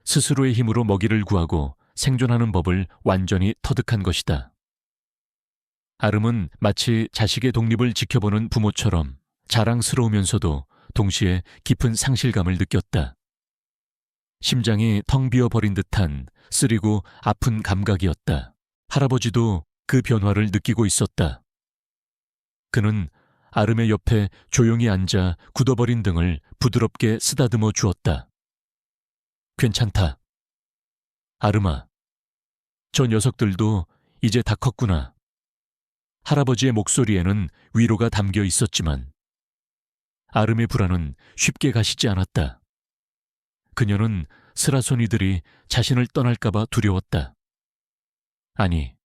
스스로의 힘으로 먹이를 구하고 생존하는 법을 완전히 터득한 것이다. 아름은 마치 자식의 독립을 지켜보는 부모처럼 자랑스러우면서도 동시에 깊은 상실감을 느꼈다. 심장이 텅 비어버린 듯한 쓰리고 아픈 감각이었다. 할아버지도 그 변화를 느끼고 있었다. 그는 아름의 옆에 조용히 앉아 굳어버린 등을 부드럽게 쓰다듬어 주었다. 괜찮다. 아름아, 저 녀석들도 이제 다 컸구나. 할아버지의 목소리에는 위로가 담겨 있었지만 아름의 불안은 쉽게 가시지 않았다. 그녀는 스라소니들이 자신을 떠날까봐 두려웠다. 아니,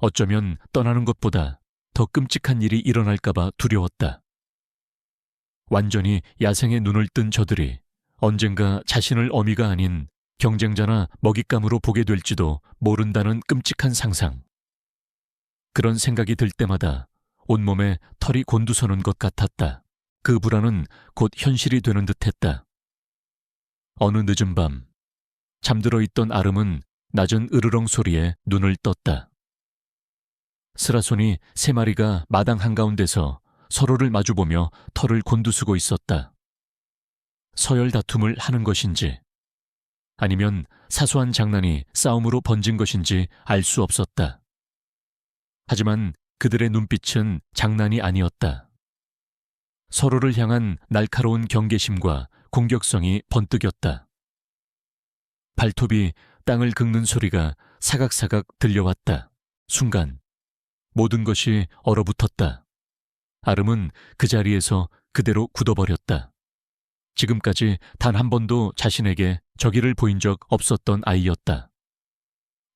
어쩌면 떠나는 것보다 더 끔찍한 일이 일어날까봐 두려웠다. 완전히 야생의 눈을 뜬 저들이 언젠가 자신을 어미가 아닌 경쟁자나 먹잇감으로 보게 될지도 모른다는 끔찍한 상상. 그런 생각이 들 때마다 온몸에 털이 곤두서는 것 같았다. 그 불안은 곧 현실이 되는 듯했다. 어느 늦은 밤, 잠들어 있던 아름은 낮은 으르렁 소리에 눈을 떴다. 스라소니 3마리가 마당 한가운데서 서로를 마주보며 털을 곤두쓰고 있었다. 서열 다툼을 하는 것인지 아니면 사소한 장난이 싸움으로 번진 것인지 알 수 없었다. 하지만 그들의 눈빛은 장난이 아니었다. 서로를 향한 날카로운 경계심과 공격성이 번뜩였다. 발톱이 땅을 긁는 소리가 사각사각 들려왔다. 순간 모든 것이 얼어붙었다. 아름은 그 자리에서 그대로 굳어버렸다. 지금까지 단 한 번도 자신에게 저기를 보인 적 없었던 아이였다.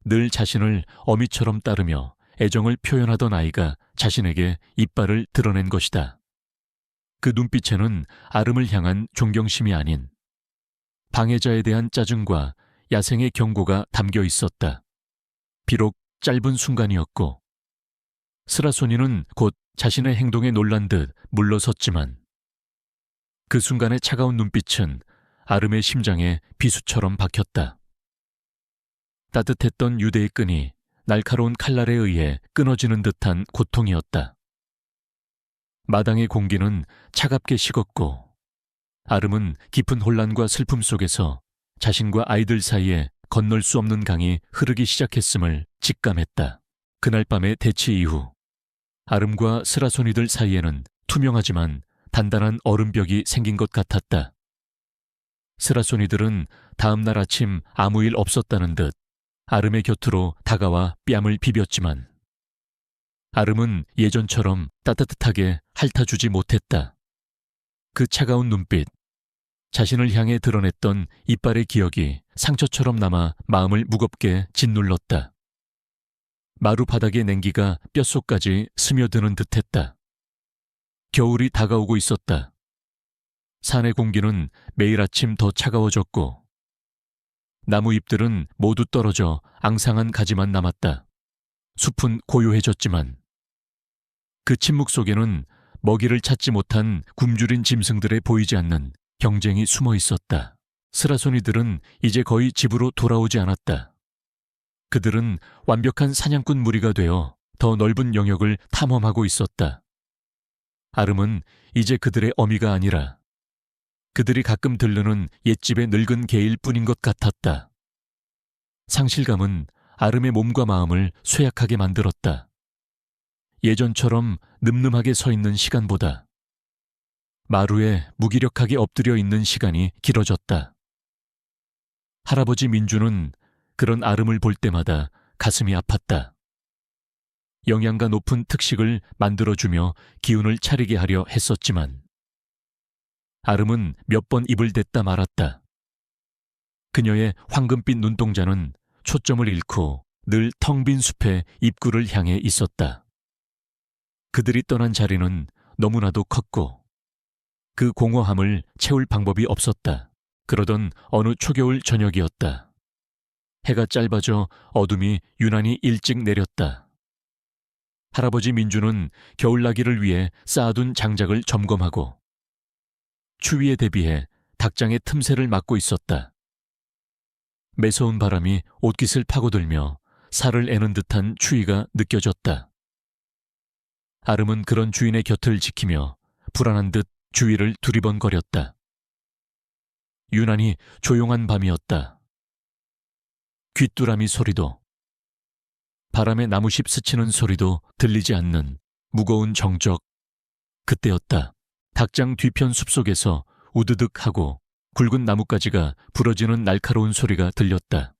늘 자신을 어미처럼 따르며 애정을 표현하던 아이가 자신에게 이빨을 드러낸 것이다. 그 눈빛에는 아름을 향한 존경심이 아닌 방해자에 대한 짜증과 야생의 경고가 담겨 있었다. 비록 짧은 순간이었고 스라소니는 곧 자신의 행동에 놀란 듯 물러섰지만 그 순간의 차가운 눈빛은 아름의 심장에 비수처럼 박혔다. 따뜻했던 유대의 끈이 날카로운 칼날에 의해 끊어지는 듯한 고통이었다. 마당의 공기는 차갑게 식었고 아름은 깊은 혼란과 슬픔 속에서 자신과 아이들 사이에 건널 수 없는 강이 흐르기 시작했음을 직감했다. 그날 밤의 대치 이후 아름과 스라소니들 사이에는 투명하지만 단단한 얼음벽이 생긴 것 같았다. 스라소니들은 다음 날 아침 아무 일 없었다는 듯 아름의 곁으로 다가와 뺨을 비볐지만 아름은 예전처럼 따뜻하게 핥아주지 못했다. 그 차가운 눈빛, 자신을 향해 드러냈던 이빨의 기억이 상처처럼 남아 마음을 무겁게 짓눌렀다. 마루 바닥의 냉기가 뼛속까지 스며드는 듯했다. 겨울이 다가오고 있었다. 산의 공기는 매일 아침 더 차가워졌고 나무 잎들은 모두 떨어져 앙상한 가지만 남았다. 숲은 고요해졌지만 그 침묵 속에는 먹이를 찾지 못한 굶주린 짐승들의 보이지 않는 경쟁이 숨어 있었다. 스라소니들은 이제 거의 집으로 돌아오지 않았다. 그들은 완벽한 사냥꾼 무리가 되어 더 넓은 영역을 탐험하고 있었다. 아름은 이제 그들의 어미가 아니라 그들이 가끔 들르는 옛집의 늙은 개일 뿐인 것 같았다. 상실감은 아름의 몸과 마음을 쇠약하게 만들었다. 예전처럼 늠름하게 서 있는 시간보다 마루에 무기력하게 엎드려 있는 시간이 길어졌다. 할아버지 민주는 그런 아름을 볼 때마다 가슴이 아팠다. 영양가 높은 특식을 만들어주며 기운을 차리게 하려 했었지만 아름은 몇 번 입을 댔다 말았다. 그녀의 황금빛 눈동자는 초점을 잃고 늘 텅 빈 숲의 입구를 향해 있었다. 그들이 떠난 자리는 너무나도 컸고 그 공허함을 채울 방법이 없었다. 그러던 어느 초겨울 저녁이었다. 해가 짧아져 어둠이 유난히 일찍 내렸다. 할아버지 민주는 겨울나기를 위해 쌓아둔 장작을 점검하고 추위에 대비해 닭장의 틈새를 막고 있었다. 매서운 바람이 옷깃을 파고들며 살을 애는 듯한 추위가 느껴졌다. 아름은 그런 주인의 곁을 지키며 불안한 듯 주위를 두리번거렸다. 유난히 조용한 밤이었다. 귀뚜라미 소리도, 바람에 나무잎 스치는 소리도 들리지 않는 무거운 정적. 그때였다. 닭장 뒤편 숲속에서 우드득하고 굵은 나뭇가지가 부러지는 날카로운 소리가 들렸다.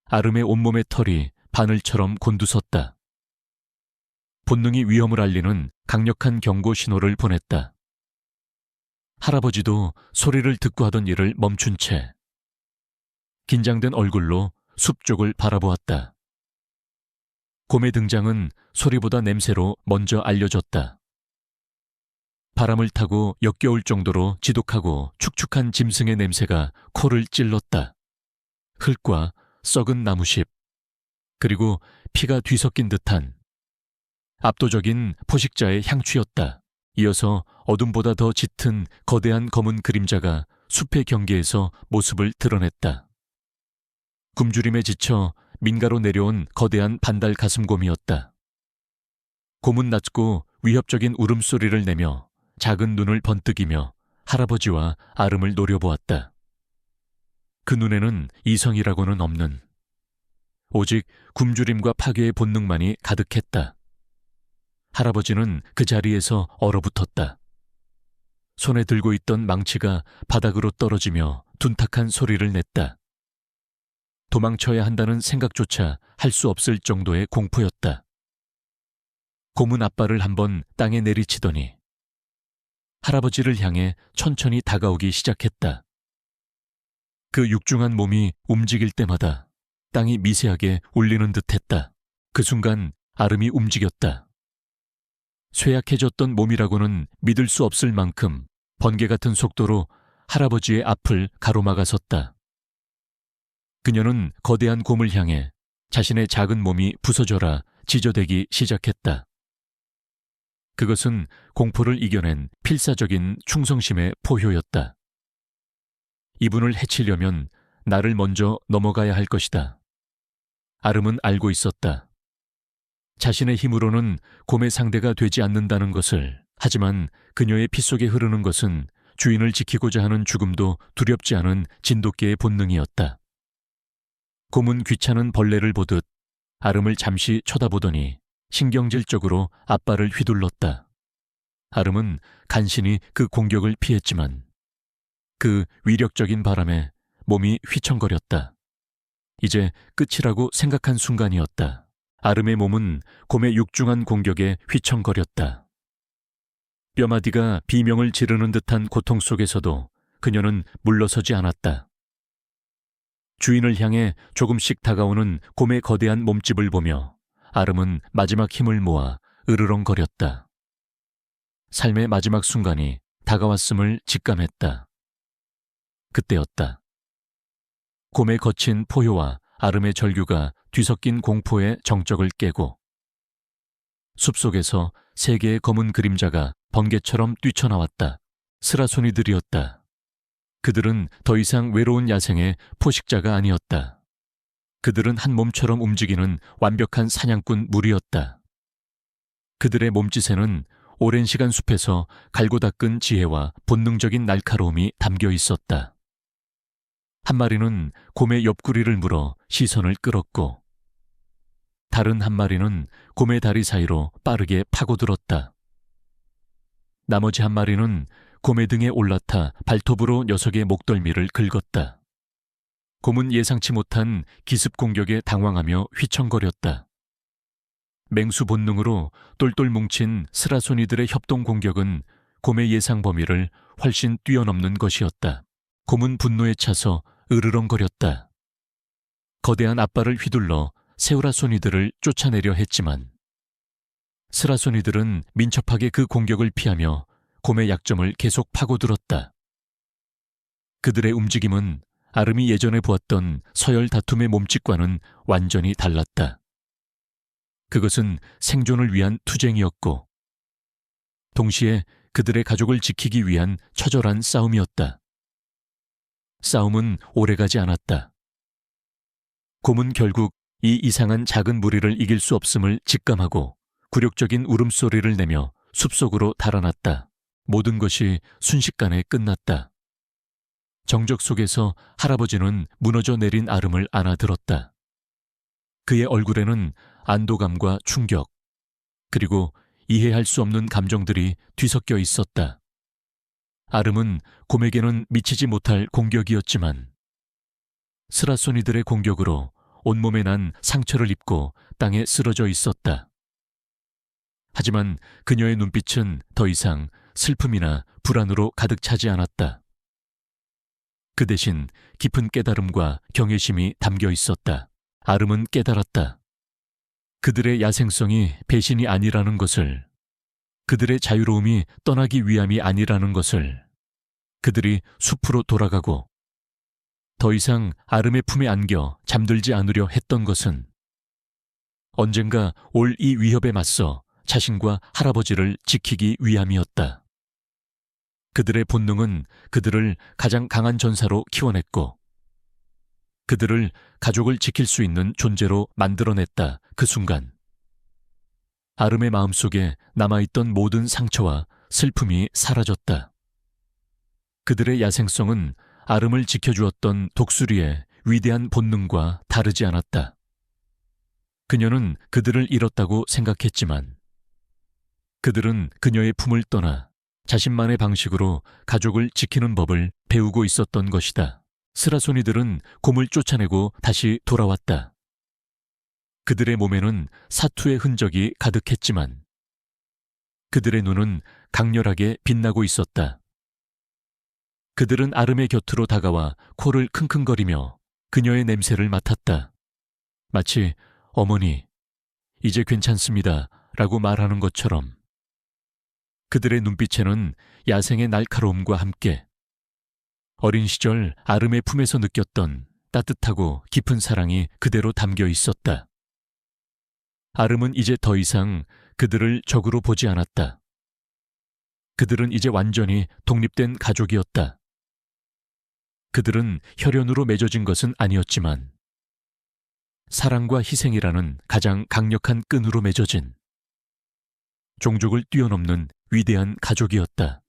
아름의 온몸의 털이 바늘처럼 곤두섰다. 본능이 위험을 알리는 강력한 경고 신호를 보냈다. 할아버지도 소리를 듣고 하던 일을 멈춘 채 긴장된 얼굴로 숲 쪽을 바라보았다. 곰의 등장은 소리보다 냄새로 먼저 알려졌다. 바람을 타고 역겨울 정도로 지독하고 축축한 짐승의 냄새가 코를 찔렀다. 흙과 썩은 나무잎, 그리고 피가 뒤섞인 듯한 압도적인 포식자의 향취였다. 이어서 어둠보다 더 짙은 거대한 검은 그림자가 숲의 경계에서 모습을 드러냈다. 굶주림에 지쳐 민가로 내려온 거대한 반달 가슴곰이었다. 곰은 낮고 위협적인 울음소리를 내며 작은 눈을 번뜩이며 할아버지와 아름을 노려보았다. 그 눈에는 이성이라고는 없는 오직 굶주림과 파괴의 본능만이 가득했다. 할아버지는 그 자리에서 얼어붙었다. 손에 들고 있던 망치가 바닥으로 떨어지며 둔탁한 소리를 냈다. 도망쳐야 한다는 생각조차 할 수 없을 정도의 공포였다. 곰은 앞발을 한번 땅에 내리치더니 할아버지를 향해 천천히 다가오기 시작했다. 그 육중한 몸이 움직일 때마다 땅이 미세하게 울리는 듯했다. 그 순간 아름이 움직였다. 쇠약해졌던 몸이라고는 믿을 수 없을 만큼 번개 같은 속도로 할아버지의 앞을 가로막아섰다. 그녀는 거대한 곰을 향해 자신의 작은 몸이 부서져라 지저대기 시작했다. 그것은 공포를 이겨낸 필사적인 충성심의 포효였다. 이분을 해치려면 나를 먼저 넘어가야 할 것이다. 아름은 알고 있었다. 자신의 힘으로는 곰의 상대가 되지 않는다는 것을. 하지만 그녀의 피 속에 흐르는 것은 주인을 지키고자 하는 죽음도 두렵지 않은 진돗개의 본능이었다. 곰은 귀찮은 벌레를 보듯 아름을 잠시 쳐다보더니 신경질적으로 앞발을 휘둘렀다. 아름은 간신히 그 공격을 피했지만 그 위력적인 바람에 몸이 휘청거렸다. 이제 끝이라고 생각한 순간이었다. 아름의 몸은 곰의 육중한 공격에 휘청거렸다. 뼈마디가 비명을 지르는 듯한 고통 속에서도 그녀는 물러서지 않았다. 주인을 향해 조금씩 다가오는 곰의 거대한 몸집을 보며 아름은 마지막 힘을 모아 으르렁거렸다. 삶의 마지막 순간이 다가왔음을 직감했다. 그때였다. 곰의 거친 포효와 아름의 절규가 뒤섞인 공포의 정적을 깨고 숲속에서 세 개의 검은 그림자가 번개처럼 뛰쳐나왔다. 스라소니들이었다. 그들은 더 이상 외로운 야생의 포식자가 아니었다. 그들은 한 몸처럼 움직이는 완벽한 사냥꾼 무리였다. 그들의 몸짓에는 오랜 시간 숲에서 갈고 닦은 지혜와 본능적인 날카로움이 담겨 있었다. 한 마리는 곰의 옆구리를 물어 시선을 끌었고 다른 한 마리는 곰의 다리 사이로 빠르게 파고들었다. 나머지 한 마리는 곰의 등에 올라타 발톱으로 녀석의 목덜미를 긁었다. 곰은 예상치 못한 기습 공격에 당황하며 휘청거렸다. 맹수 본능으로 똘똘 뭉친 스라소니들의 협동 공격은 곰의 예상 범위를 훨씬 뛰어넘는 것이었다. 곰은 분노에 차서 으르렁거렸다. 거대한 앞발을 휘둘러 세우라소니들을 쫓아내려 했지만 스라소니들은 민첩하게 그 공격을 피하며 곰의 약점을 계속 파고들었다. 그들의 움직임은 아름이 예전에 보았던 서열 다툼의 몸짓과는 완전히 달랐다. 그것은 생존을 위한 투쟁이었고 동시에 그들의 가족을 지키기 위한 처절한 싸움이었다. 싸움은 오래가지 않았다. 곰은 결국 이 이상한 작은 무리를 이길 수 없음을 직감하고 굴욕적인 울음소리를 내며 숲속으로 달아났다. 모든 것이 순식간에 끝났다. 정적 속에서 할아버지는 무너져 내린 아름을 안아들었다. 그의 얼굴에는 안도감과 충격, 그리고 이해할 수 없는 감정들이 뒤섞여 있었다. 아름은 곰에게는 미치지 못할 공격이었지만 스라소니들의 공격으로 온몸에 난 상처를 입고 땅에 쓰러져 있었다. 하지만 그녀의 눈빛은 더 이상 슬픔이나 불안으로 가득 차지 않았다. 그 대신 깊은 깨달음과 경외심이 담겨 있었다. 아름은 깨달았다. 그들의 야생성이 배신이 아니라는 것을, 그들의 자유로움이 떠나기 위함이 아니라는 것을, 그들이 숲으로 돌아가고 더 이상 아름의 품에 안겨 잠들지 않으려 했던 것은 언젠가 올 이 위협에 맞서 자신과 할아버지를 지키기 위함이었다. 그들의 본능은 그들을 가장 강한 전사로 키워냈고 그들을 가족을 지킬 수 있는 존재로 만들어냈다. 그 순간 아름의 마음속에 남아있던 모든 상처와 슬픔이 사라졌다. 그들의 야생성은 아름을 지켜주었던 독수리의 위대한 본능과 다르지 않았다. 그녀는 그들을 잃었다고 생각했지만 그들은 그녀의 품을 떠나 자신만의 방식으로 가족을 지키는 법을 배우고 있었던 것이다. 스라소니들은 곰을 쫓아내고 다시 돌아왔다. 그들의 몸에는 사투의 흔적이 가득했지만 그들의 눈은 강렬하게 빛나고 있었다. 그들은 아름의 곁으로 다가와 코를 킁킁거리며 그녀의 냄새를 맡았다. 마치 어머니, 이제 괜찮습니다 라고 말하는 것처럼. 그들의 눈빛에는 야생의 날카로움과 함께 어린 시절 아름의 품에서 느꼈던 따뜻하고 깊은 사랑이 그대로 담겨 있었다. 아름은 이제 더 이상 그들을 적으로 보지 않았다. 그들은 이제 완전히 독립된 가족이었다. 그들은 혈연으로 맺어진 것은 아니었지만 사랑과 희생이라는 가장 강력한 끈으로 맺어진 종족을 뛰어넘는 위대한 가족이었다.